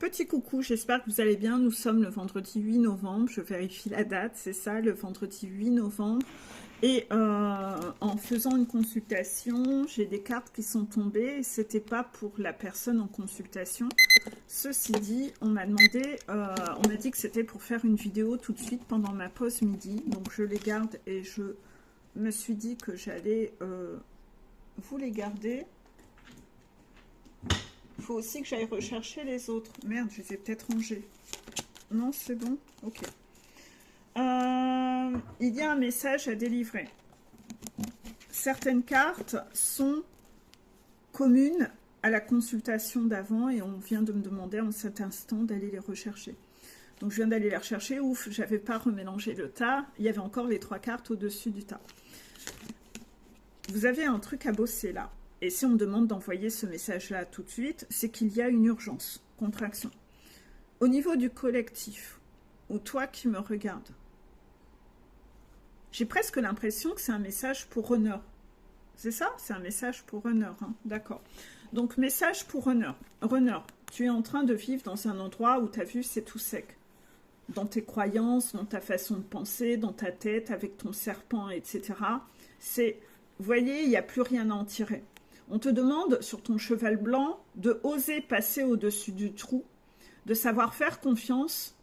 Petit coucou, j'espère que vous allez bien. Nous sommes le vendredi 8 novembre. Je vérifie la date, c'est ça, le vendredi 8 novembre. Et en faisant une consultation, j'ai des cartes qui sont tombées. Et c'était pas pour la personne en consultation. Ceci dit, on m'a demandé, on m'a dit que c'était pour faire une vidéo tout de suite pendant ma pause midi. Donc je les garde et je me suis dit que j'allais vous les garder. Il faut aussi que j'aille rechercher les autres. Merde, je les ai peut-être rangés. Non, c'est bon. Ok. Il y a un message à délivrer. Certaines cartes sont communes à la consultation d'avant et on vient de me demander en cet instant d'aller les rechercher. Donc je viens d'aller les rechercher. Ouf, j'avais pas remélangé le tas. Il y avait encore les 3 cartes au-dessus du tas. Vous avez un truc à bosser là. Et si on me demande d'envoyer ce message-là tout de suite, c'est qu'il y a une urgence, contraction. Au niveau du collectif, ou toi qui me regardes, j'ai presque l'impression que c'est un message pour Runner. C'est ça? C'est un message pour Runner, hein? D'accord. Donc, message pour Runner. Runner, tu es en train de vivre dans un endroit où tu as vu c'est tout sec. Dans tes croyances, dans ta façon de penser, dans ta tête, avec ton serpent, etc. C'est, vous voyez, il n'y a plus rien à en tirer. On te demande, sur ton cheval blanc, de oser passer au-dessus du trou, de savoir faire confiance.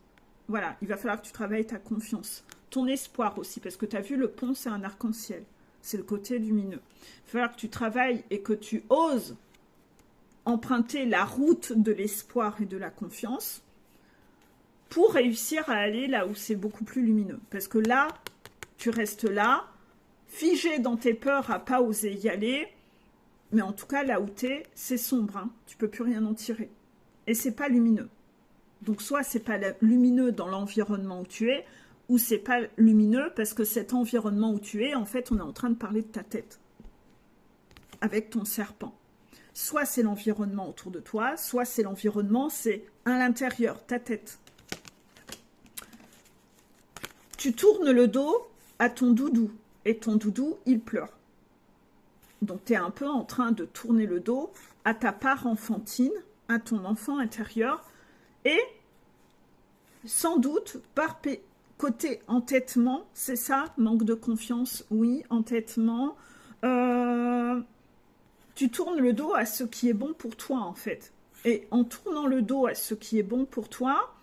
Voilà, il va falloir que tu travailles ta confiance. Ton espoir aussi, parce que tu as vu, le pont, c'est un arc-en-ciel. C'est le côté lumineux. Il va falloir que tu travailles et que tu oses emprunter la route de l'espoir et de la confiance pour réussir à aller là où c'est beaucoup plus lumineux. Parce que là, tu restes là, figé dans tes peurs à pas oser y aller. Mais en tout cas, là où tu es, c'est sombre. Hein. Tu ne peux plus rien en tirer. Et c'est pas lumineux. Donc, soit c'est pas lumineux dans l'environnement où tu es, ou c'est pas lumineux parce que cet environnement où tu es, en fait, on est en train de parler de ta tête. Avec ton serpent. Soit c'est l'environnement autour de toi, soit c'est l'environnement, c'est à l'intérieur, ta tête. Tu tournes le dos à ton doudou. Et ton doudou, il pleure. Donc, tu es un peu en train de tourner le dos à ta part enfantine, à ton enfant intérieur. Et, sans doute, par côté entêtement, c'est ça, manque de confiance, oui, entêtement. Tu tournes le dos à ce qui est bon pour toi, en fait. Et en tournant le dos à ce qui est bon pour toi,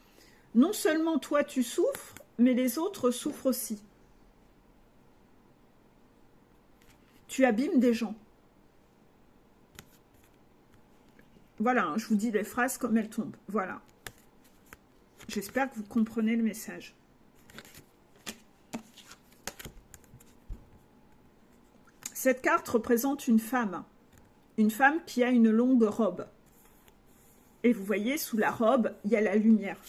non seulement toi, tu souffres, mais les autres souffrent aussi. Tu abîmes des gens. Voilà, je vous dis les phrases comme elles tombent. Voilà. J'espère que vous comprenez le message. Cette carte représente une femme. Une femme qui a une longue robe. Et vous voyez, sous la robe, il y a la lumière.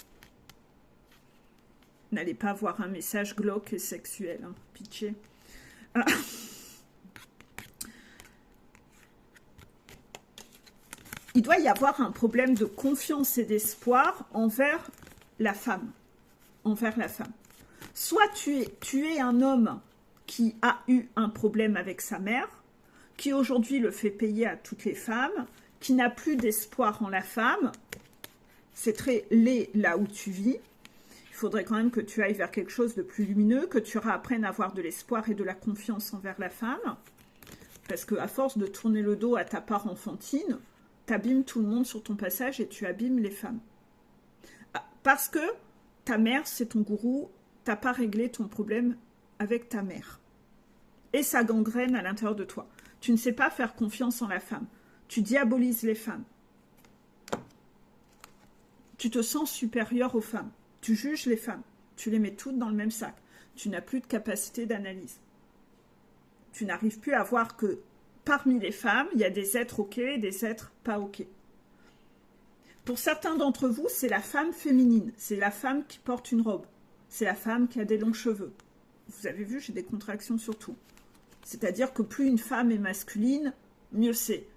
N'allez pas avoir un message glauque et sexuel, hein, pitié. Ah. Il doit y avoir un problème de confiance et d'espoir envers la femme. Envers la femme. Soit tu es un homme qui a eu un problème avec sa mère, qui aujourd'hui le fait payer à toutes les femmes, qui n'a plus d'espoir en la femme. C'est très laid là où tu vis. Il faudrait quand même que tu ailles vers quelque chose de plus lumineux, que tu apprennes à avoir de l'espoir et de la confiance envers la femme. Parce qu'à force de tourner le dos à ta part enfantine, t'abîmes tout le monde sur ton passage et tu abîmes les femmes. Parce que ta mère, c'est ton gourou, t'as pas réglé ton problème avec ta mère. Et ça gangrène à l'intérieur de toi. Tu ne sais pas faire confiance en la femme. Tu diabolises les femmes. Tu te sens supérieur aux femmes. Tu juges les femmes. Tu les mets toutes dans le même sac. Tu n'as plus de capacité d'analyse. Tu n'arrives plus à voir que parmi les femmes, il y a des êtres OK et des êtres pas OK. Pour certains d'entre vous, c'est la femme féminine. C'est la femme qui porte une robe. C'est la femme qui a des longs cheveux. Vous avez vu, j'ai des contractions sur tout. C'est-à-dire que plus une femme est masculine, mieux c'est.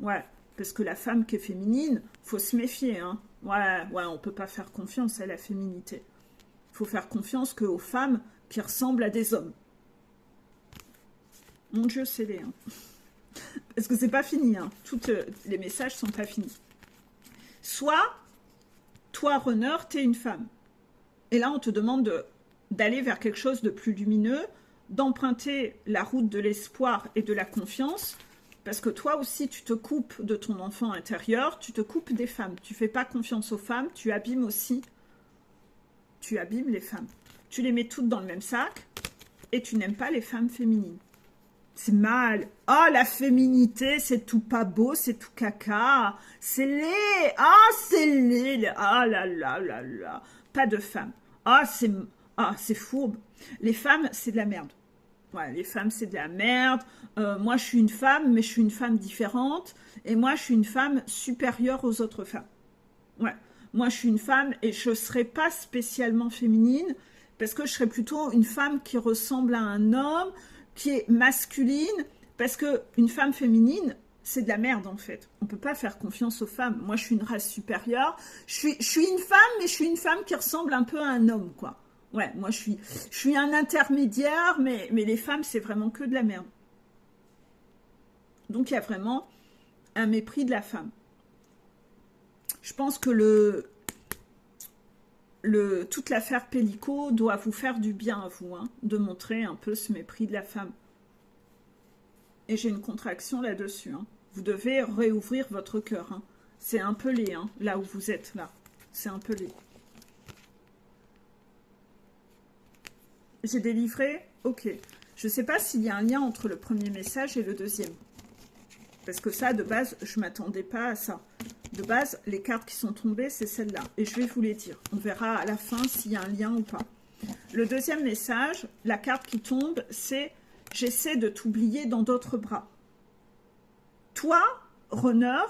Ouais, parce que la femme qui est féminine, faut se méfier. Hein. Ouais, on peut pas faire confiance à la féminité. Il faut faire confiance qu'aux femmes qui ressemblent à des hommes. Mon Dieu, c'est les... Hein. Parce que c'est pas fini, hein. Tous les messages sont pas finis. Soit toi, runner, tu es une femme. Et là, on te demande d'aller vers quelque chose de plus lumineux, d'emprunter la route de l'espoir et de la confiance, parce que toi aussi, tu te coupes de ton enfant intérieur, tu te coupes des femmes. Tu ne fais pas confiance aux femmes, tu abîmes aussi, tu abîmes les femmes. Tu les mets toutes dans le même sac et tu n'aimes pas les femmes féminines. C'est mal. Ah, la féminité, c'est tout pas beau, c'est tout caca. C'est laid. Ah, c'est laid. Ah là là là là. Pas de femmes. Ah, c'est fourbe. Les femmes, c'est de la merde. Ouais, les femmes, c'est de la merde. Moi, je suis une femme, mais je suis une femme différente. Et moi, je suis une femme supérieure aux autres femmes. Ouais. Moi, je suis une femme et je ne serai pas spécialement féminine parce que je serais plutôt une femme qui ressemble à un homme, qui est masculine, parce qu'une femme féminine, c'est de la merde en fait. On ne peut pas faire confiance aux femmes. Moi, je suis une race supérieure. Je suis une femme, mais je suis une femme qui ressemble un peu à un homme, quoi. Ouais, moi, je suis un intermédiaire, mais les femmes, c'est vraiment que de la merde. Donc, il y a vraiment un mépris de la femme. Je pense que toute l'affaire Pellico doit vous faire du bien à vous, hein, de montrer un peu ce mépris de la femme. Et j'ai une contraction là-dessus. Hein. Vous devez réouvrir votre cœur. Hein. C'est un peu laid, hein, là où vous êtes, là. C'est un peu laid. J'ai délivré? Ok. Je ne sais pas s'il y a un lien entre le premier message et le deuxième. Parce que ça, de base, je ne m'attendais pas à ça. De base, les cartes qui sont tombées, c'est celle-là. Et je vais vous les dire. On verra à la fin s'il y a un lien ou pas. Le deuxième message, la carte qui tombe, c'est « J'essaie de t'oublier dans d'autres bras ». Toi, runner,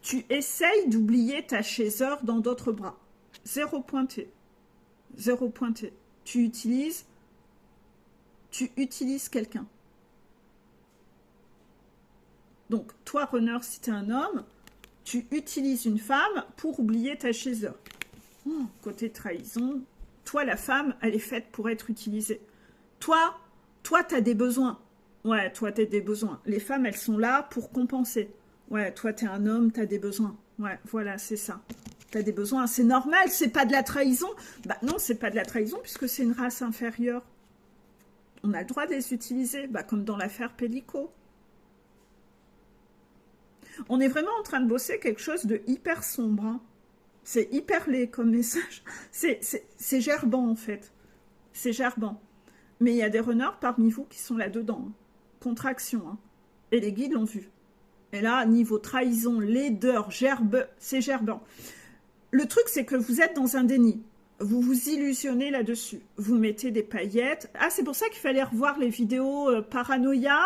tu essayes d'oublier ta chaiseur dans d'autres bras. 0 pointé. 0 pointé. Tu utilises quelqu'un. Donc, toi, runner, si tu es un homme, tu utilises une femme pour oublier ta chaiseur. Oh, côté trahison, toi, la femme, elle est faite pour être utilisée. Toi, tu as des besoins. Ouais, toi, tu as des besoins. Les femmes, elles sont là pour compenser. Ouais, toi, tu es un homme, tu as des besoins. Ouais, voilà, c'est ça. Tu as des besoins, c'est normal, c'est pas de la trahison. Bah non, c'est pas de la trahison puisque c'est une race inférieure. On a le droit de les utiliser, bah, comme dans l'affaire Pellico. On est vraiment en train de bosser quelque chose de hyper sombre. Hein. C'est hyper laid comme message. C'est gerbant, en fait. C'est gerbant. Mais il y a des runners parmi vous qui sont là-dedans. Hein. Contraction. Hein. Et les guides l'ont vu. Et là, niveau trahison, laideur, gerbe, c'est gerbant. Le truc, c'est que vous êtes dans un déni. Vous vous illusionnez là-dessus. Vous mettez des paillettes. Ah, c'est pour ça qu'il fallait revoir les vidéos Paranoïa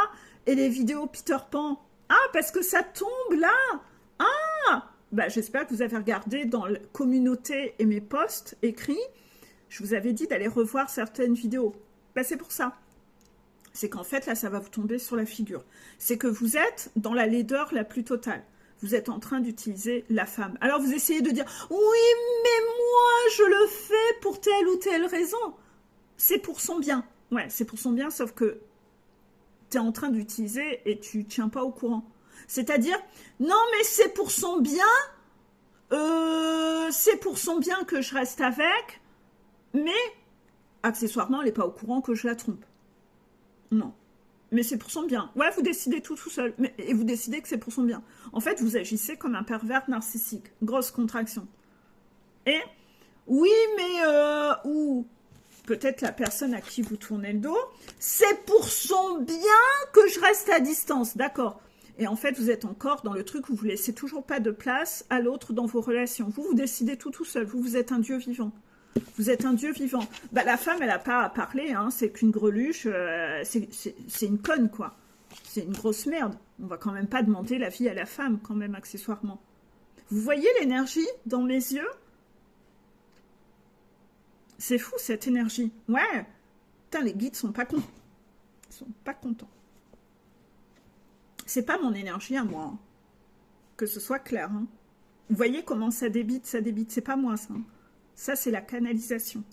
et les vidéos Peter Pan. Ah, parce que ça tombe là. Ah, bah, j'espère que vous avez regardé dans la communauté et mes posts écrits. Je vous avais dit d'aller revoir certaines vidéos. Bah, c'est pour ça. C'est qu'en fait, là, ça va vous tomber sur la figure. C'est que vous êtes dans la laideur la plus totale. Vous êtes en train d'utiliser la femme. Alors, vous essayez de dire, oui, mais moi, je le fais pour telle ou telle raison. C'est pour son bien. Ouais, c'est pour son bien, sauf que tu es en train d'utiliser et tu ne tiens pas au courant. C'est-à-dire, non, mais c'est pour son bien, c'est pour son bien que je reste avec, mais accessoirement, elle n'est pas au courant que je la trompe. Non. Mais c'est pour son bien. Ouais, vous décidez tout seul. Et vous décidez que c'est pour son bien. En fait, vous agissez comme un pervers narcissique. Grosse contraction. Et, oui, mais, ou peut-être la personne à qui vous tournez le dos, c'est pour son bien que je reste à distance. D'accord. Et en fait, vous êtes encore dans le truc où vous ne laissez toujours pas de place à l'autre dans vos relations. Vous décidez tout seul. Vous êtes un dieu vivant. Vous êtes un dieu vivant. Bah, la femme, elle n'a pas à parler, hein, c'est qu'une greluche, c'est une conne, quoi. C'est une grosse merde. On va quand même pas demander la vie à la femme, quand même, accessoirement. Vous voyez l'énergie dans mes yeux? C'est fou, cette énergie. Ouais. Putain, les guides sont pas contents. Ils sont pas contents. C'est pas mon énergie à moi. Hein. Que ce soit clair. Hein. Vous voyez comment ça débite, ça débite. C'est pas moi, ça. Hein. Ça, c'est la canalisation.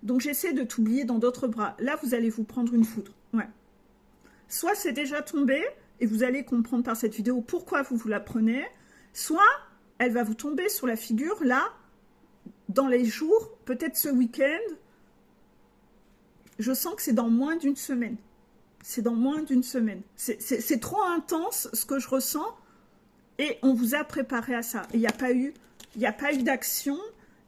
Donc, j'essaie de t'oublier dans d'autres bras. Là, vous allez vous prendre une foudre. Ouais. Soit c'est déjà tombé, et vous allez comprendre par cette vidéo pourquoi vous la prenez, soit elle va vous tomber sur la figure, là, dans les jours, peut-être ce week-end. Je sens que c'est dans moins d'une semaine. C'est dans moins d'une semaine. C'est trop intense ce que je ressens. Et on vous a préparé à ça. Il n'y a pas eu d'action,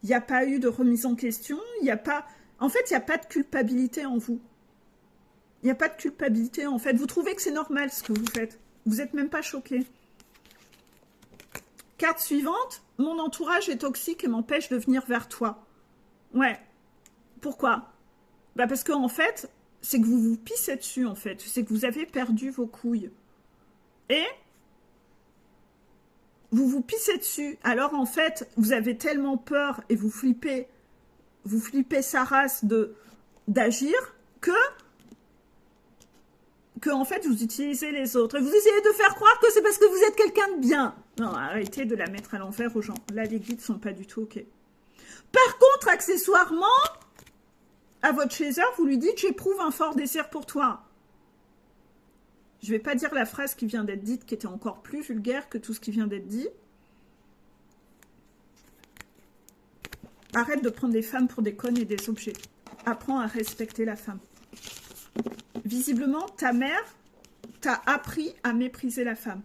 il n'y a pas eu de remise en question, il n'y a pas... En fait, il n'y a pas de culpabilité en vous. Il n'y a pas de culpabilité, en fait. Vous trouvez que c'est normal ce que vous faites. Vous n'êtes même pas choqué. Carte suivante. Mon entourage est toxique et m'empêche de venir vers toi. Ouais. Pourquoi? Bah parce qu'en fait, c'est que vous vous pissez dessus, en fait. C'est que vous avez perdu vos couilles. Et vous vous pissez dessus. Alors, en fait, vous avez tellement peur et vous flippez sa race d'agir que en fait, vous utilisez les autres. Et vous essayez de faire croire que c'est parce que vous êtes quelqu'un de bien. Non, arrêtez de la mettre à l'envers aux gens. Là, les guides sont pas du tout OK. Par contre, accessoirement, à votre chaser, vous lui dites « J'éprouve un fort désir pour toi ». Je ne vais pas dire la phrase qui vient d'être dite, qui était encore plus vulgaire que tout ce qui vient d'être dit. Arrête de prendre des femmes pour des connes et des objets. Apprends à respecter la femme. Visiblement, ta mère t'a appris à mépriser la femme.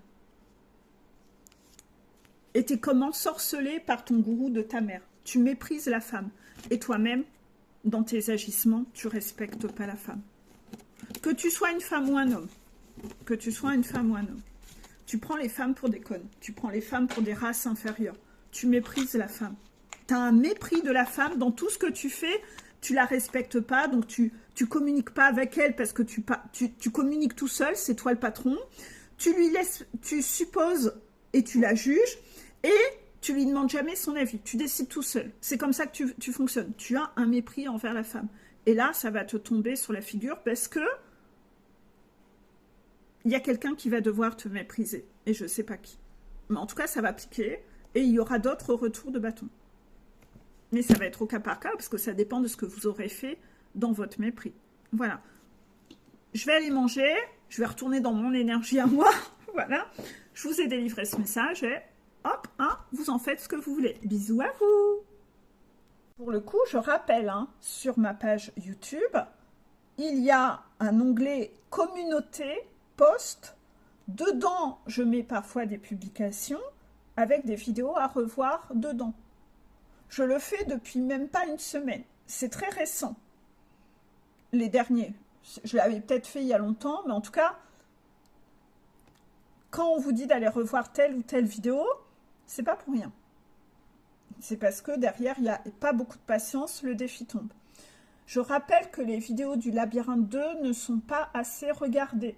Et t'es comme ensorcelé par ton gourou de ta mère. Tu méprises la femme. Et toi-même, dans tes agissements, tu respectes pas la femme. Que tu sois une femme ou un homme. Que tu sois une femme ou un homme. Tu prends les femmes pour des connes. Tu prends les femmes pour des races inférieures. Tu méprises la femme. Tu as un mépris de la femme dans tout ce que tu fais. Tu la respectes pas, donc tu communiques pas avec elle parce que tu communiques tout seul, c'est toi le patron. Tu lui laisses, tu supposes et tu la juges et tu lui demandes jamais son avis. Tu décides tout seul. C'est comme ça que tu fonctionnes. Tu as un mépris envers la femme. Et là, ça va te tomber sur la figure parce que il y a quelqu'un qui va devoir te mépriser. Et je sais pas qui. Mais en tout cas, ça va piquer et il y aura d'autres retours de bâton. Mais ça va être au cas par cas, parce que ça dépend de ce que vous aurez fait dans votre mépris. Voilà. Je vais aller manger, je vais retourner dans mon énergie à moi. Voilà. Je vous ai délivré ce message et hop, hein, vous en faites ce que vous voulez. Bisous à vous. Pour le coup, je rappelle, hein, sur ma page YouTube, il y a un onglet communauté, post. Dedans, je mets parfois des publications avec des vidéos à revoir dedans. Je le fais depuis même pas une semaine. C'est très récent. Les derniers. Je l'avais peut-être fait il y a longtemps, mais en tout cas, quand on vous dit d'aller revoir telle ou telle vidéo, c'est pas pour rien. C'est parce que derrière, il n'y a pas beaucoup de patience, le défi tombe. Je rappelle que les vidéos du Labyrinthe 2 ne sont pas assez regardées.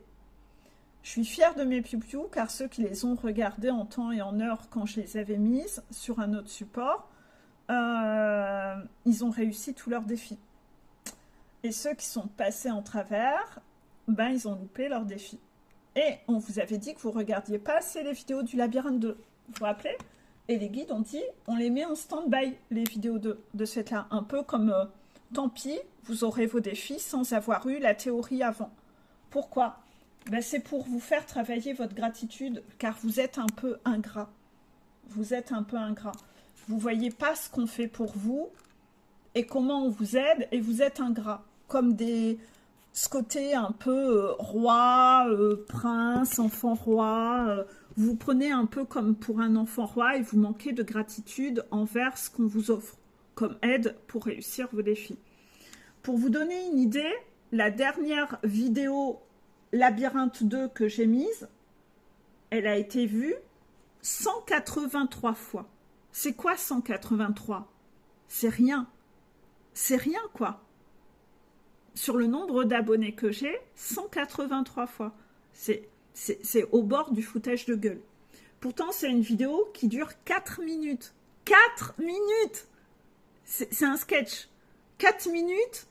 Je suis fière de mes piou-piou, car ceux qui les ont regardées en temps et en heure quand je les avais mises sur un autre support, ils ont réussi tous leurs défis. Et ceux qui sont passés en travers, ben ils ont loupé leurs défis. Et on vous avait dit que vous ne regardiez pas assez les vidéos du Labyrinthe 2. Vous vous rappelez? Et les guides ont dit, on les met en stand-by, les vidéos de cette là. Un peu comme, tant pis, vous aurez vos défis sans avoir eu la théorie avant. Pourquoi? Ben, c'est pour vous faire travailler votre gratitude, car vous êtes un peu ingrat. Vous êtes un peu ingrat. Vous ne voyez pas ce qu'on fait pour vous et comment on vous aide et vous êtes ingrat. Comme ce côté un peu roi, prince, enfant roi. Vous prenez un peu comme pour un enfant roi et vous manquez de gratitude envers ce qu'on vous offre comme aide pour réussir vos défis. Pour vous donner une idée, la dernière vidéo Labyrinthe 2 que j'ai mise, elle a été vue 183 fois. C'est quoi 183? C'est rien. C'est rien, quoi. Sur le nombre d'abonnés que j'ai, 183 fois. C'est au bord du foutage de gueule. Pourtant, c'est une vidéo qui dure 4 minutes. 4 minutes! C'est un sketch. 4 minutes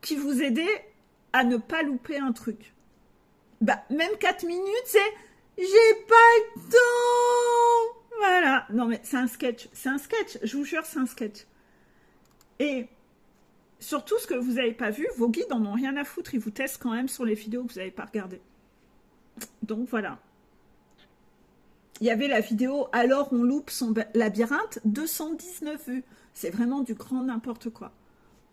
qui vous aidait à ne pas louper un truc. Bah, même 4 minutes, c'est « j'ai pas le temps !» Voilà. Non, mais c'est un sketch. C'est un sketch. Je vous jure, c'est un sketch. Et surtout, ce que vous n'avez pas vu, vos guides en ont rien à foutre. Ils vous testent quand même sur les vidéos que vous n'avez pas regardées. Donc, voilà. Il y avait la vidéo « Alors on loupe son labyrinthe », 219 vues. C'est vraiment du grand n'importe quoi.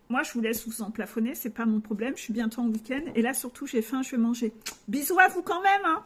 Moi, je vous laisse vous en plafonner, c'est pas mon problème. Je suis bientôt en week-end. Et là, surtout, j'ai faim, je vais manger. Bisous à vous quand même, hein.